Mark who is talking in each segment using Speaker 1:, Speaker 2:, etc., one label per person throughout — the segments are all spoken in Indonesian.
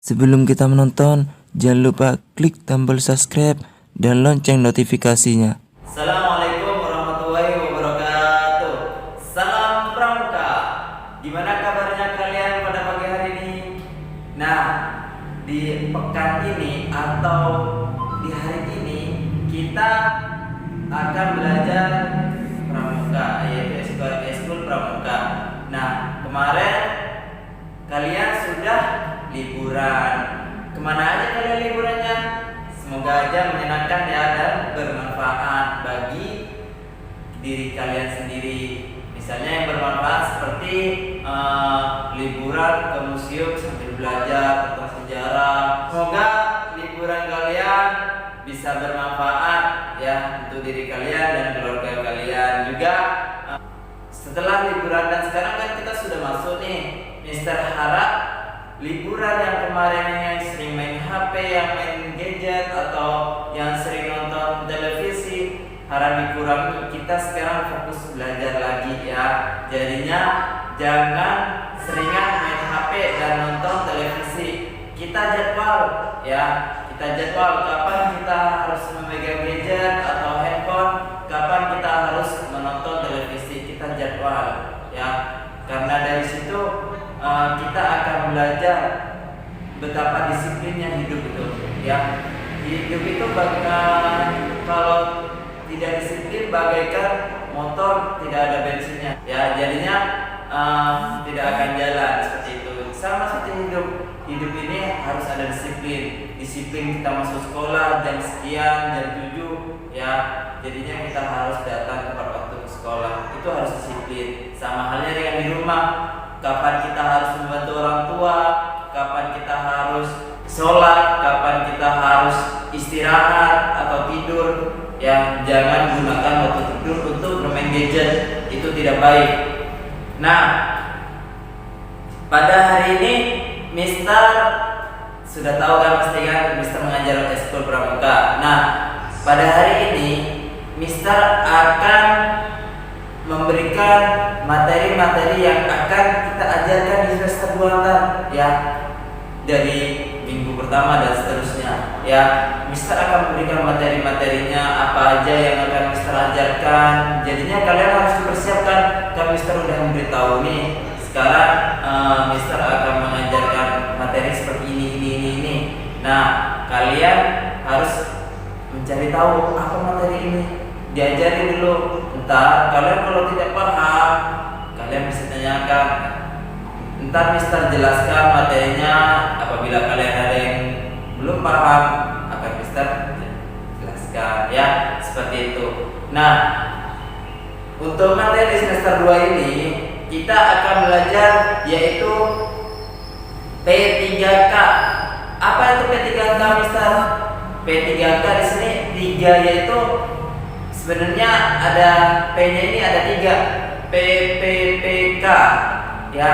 Speaker 1: Sebelum kita menonton, jangan lupa klik tombol subscribe dan lonceng notifikasinya.
Speaker 2: Assalamualaikum warahmatullahi wabarakatuh. Salam Pramuka. Gimana kabarnya kalian pada pagi hari ini? Nah, di pekan ini atau di hari ini kita akan belajar Pramuka, yaitu Eskul Pramuka. Nah, kemarin kalian sudah liburan. Kemana aja kalian liburannya? Semoga aja menyenangkan ya dan bermanfaat bagi diri kalian sendiri. Misalnya yang bermanfaat seperti liburan ke museum sambil belajar tentang sejarah. Semoga liburan kalian bisa bermanfaat ya untuk diri kalian dan keluarga kalian juga. Setelah liburan dan sekarang kan kita sudah masuk nih, Mister harap liburan yang kemarin yang sering main HP, yang main gadget atau yang sering nonton televisi harap dikurangi. Kita sekarang fokus belajar lagi ya. Jadinya jangan seringan main HP dan nonton televisi. Kita jadwal ya. Kita jadwal kapan kita harus memegang gadget atau handphone, kapan kita harus menonton televisi. Kita jadwal ya. Karena dari situ kita akan belajar betapa disiplinnya hidup itu ya. Hidup itu kalau tidak disiplin bagaikan motor tidak ada bensinnya ya, jadinya tidak akan jalan seperti itu. Sama seperti hidup ini harus ada disiplin kita masuk sekolah jam sekian, jam 7 ya, jadinya kita harus datang tepat waktu ke sekolah, itu harus disiplin. Sama halnya dengan di rumah, kapan kita harus membantu orang tua, kapan kita harus sholat, kapan kita harus istirahat atau tidur ya. Jangan gunakan waktu tidur untuk bermain gadget, itu tidak baik. Nah, pada hari ini Mister sudah tahu kan, pasti kan Mister mengajar Eskul Pramuka. Nah, pada hari ini Mister akan memberikan materi-materi yang akan kita ajarkan di semester 2 ntar ya, dari minggu pertama dan seterusnya ya. Mister akan memberikan materi-materinya apa aja yang akan Mister ajarkan. Jadinya kalian harus dipersiapkan. Kan Mister udah memberitahu nih, sekarang Mister akan mengajarkan materi seperti ini. Nah, kalian harus mencari tahu apa materi ini, diajari dulu. Entar kalian kalau tidak paham, kalian bisa tanyakan. Entar Mister jelaskan materinya. Apabila kalian ada yang belum paham, akan Mister jelaskan ya, seperti itu. Nah, untuk materi semester 2 ini kita akan belajar yaitu P3K. Apa itu P3K, Mister? P3K di sini 3 yaitu sebenarnya ada P-nya ini ada 3, PPPK ya,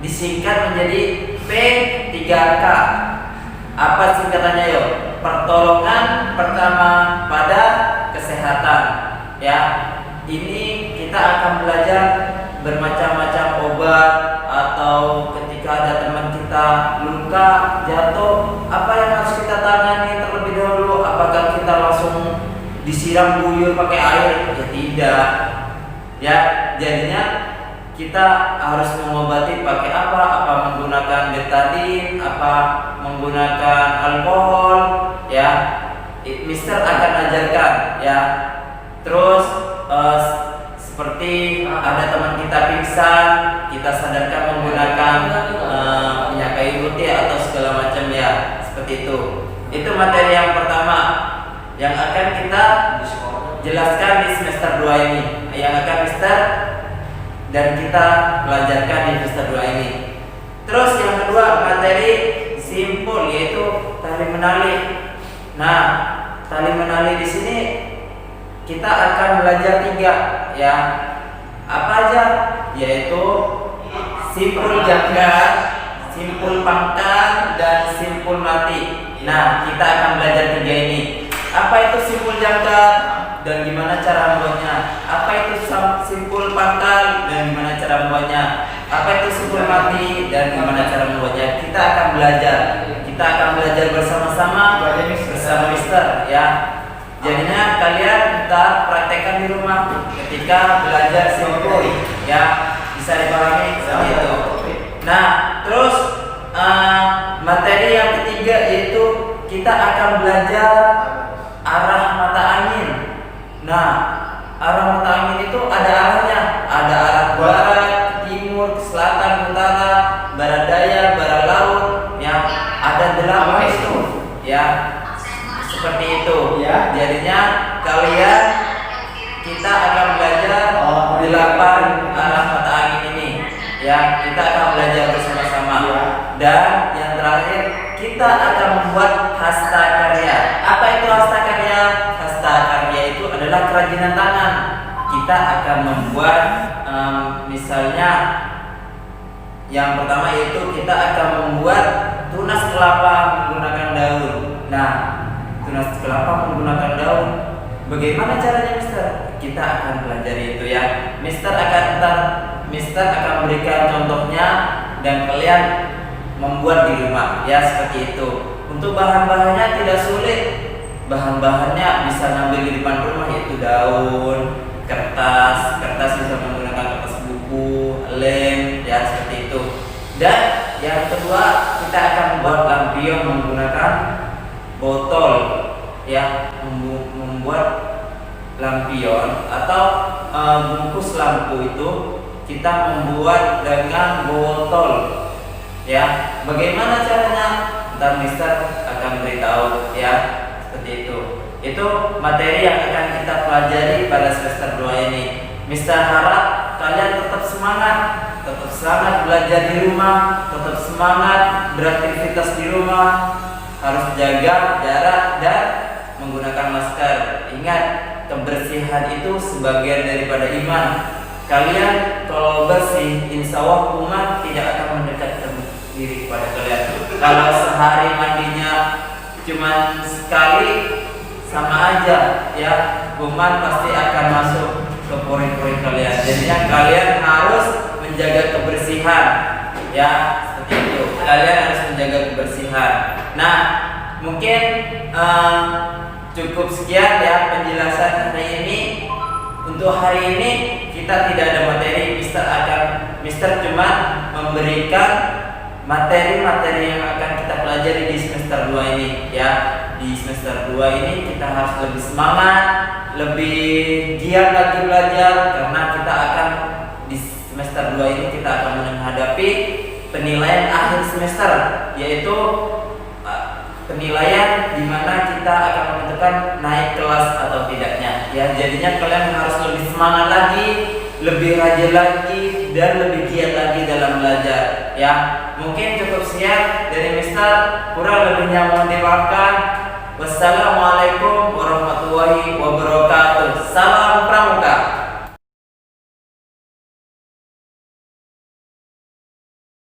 Speaker 2: disingkat menjadi P3K. Apa singkatannya yo? Pertolongan pertama pada kesehatan ya. Ini kita akan belajar bermacam-macam obat, atau ketika ada teman kita luka, jatuh, apa yang harus kita tangani terlebih dahulu. Apakah kita langsung disiram buyur pakai air? Ya tidak ya. Jadinya kita harus mengobati pakai apa menggunakan betadin, apa menggunakan alkohol ya. Mister akan ajarkan ya. Terus seperti ada teman kita pingsan, kita sadarkan menggunakan minyak kayu putih atau segala macam ya, seperti itu. Itu materi yang pertama yang akan kita jelaskan di semester 2 ini, yang akan Mister dan kita pelajarkan di semester 2 ini. Terus yang kedua, materi simpul, yaitu tali menali. Nah, tali menali di sini kita akan belajar 3 ya. Apa aja? Yaitu simpul jangka, simpul pangkal, dan simpul mati. Nah, kita akan belajar 3 ini. Apa itu simpul jangka dan gimana cara membuatnya? Apa itu simpul pangkal dan gimana cara membuatnya? apa itu simpul mati dan gimana cara membuatnya. Kita akan belajar bersama-sama bersama Mister ya. Jadinya kalian kita praktekkan di rumah ketika belajar simpul ya, bisa dipahami seperti itu. Nah, terus materi yang ketiga yaitu kita akan belajar arah mata angin. Nah, arah mata angin itu ada arahnya, ada arah barat, timur, selatan, utara, barat daya, barat laut, yang ada 8 itu, ya, seperti itu.
Speaker 3: Ya.
Speaker 2: Jadinya kalian kita akan belajar 8 arah mata angin ini, ya, kita akan belajar bersama-sama. Dan yang terakhir kita akan membuat hasta karya. Apa itu hasta karya? Hasta karya itu adalah kerajinan tangan. Kita akan membuat misalnya yang pertama yaitu kita akan membuat tunas kelapa menggunakan daun. Nah, tunas kelapa menggunakan daun. Bagaimana caranya, Mister? Kita akan belajar itu ya. Mister akan berikan contohnya dan kalian membuat di rumah ya, seperti itu. Untuk bahan-bahannya tidak sulit. Bahan-bahannya bisa ngambil di depan rumah yaitu daun, kertas bisa menggunakan kertas buku, lem ya, seperti itu. Dan yang kedua kita akan membuat lampion menggunakan botol ya, membuat lampion atau bungkus lampu itu kita membuat dengan botol ya. Bagaimana caranya? Ntar Mister akan beritahu ya, seperti itu. Itu materi yang akan kita pelajari pada semester 2 ini. Mister harap kalian tetap semangat belajar di rumah, tetap semangat beraktivitas di rumah, harus jaga jarak dan menggunakan masker. Ingat, kebersihan itu sebagian daripada iman. Kalian kalau bersih, insya Allah kuman tidak akan mendekatkan diri kepada kalian. Kalau sehari mandinya cuma sekali, sama aja ya, kuman pasti akan masuk ke pori-pori kalian. Jadinya kalian harus menjaga kebersihan ya, seperti itu. Kalian harus menjaga kebersihan. Nah, mungkin cukup sekian ya penjelasan hari ini. Untuk hari ini kita tidak ada materi. Mister cuma memberikan materi-materi yang akan kita pelajari di semester 2 ini ya. Di semester 2 ini kita harus lebih semangat, lebih giat lagi belajar, karena kita akan di semester 2 ini kita akan menghadapi penilaian akhir semester, yaitu penilaian di mana kita akan menentukan naik kelas atau tidaknya ya. Jadinya kalian harus lebih semangat lagi, lebih rajin lagi, dan lebih giat lagi dalam belajar ya. Mungkin cukup sekian dari Mister, kurang lebihnya mohon dimaafkan. Wassalamualaikum warahmatullahi wabarakatuh. Salam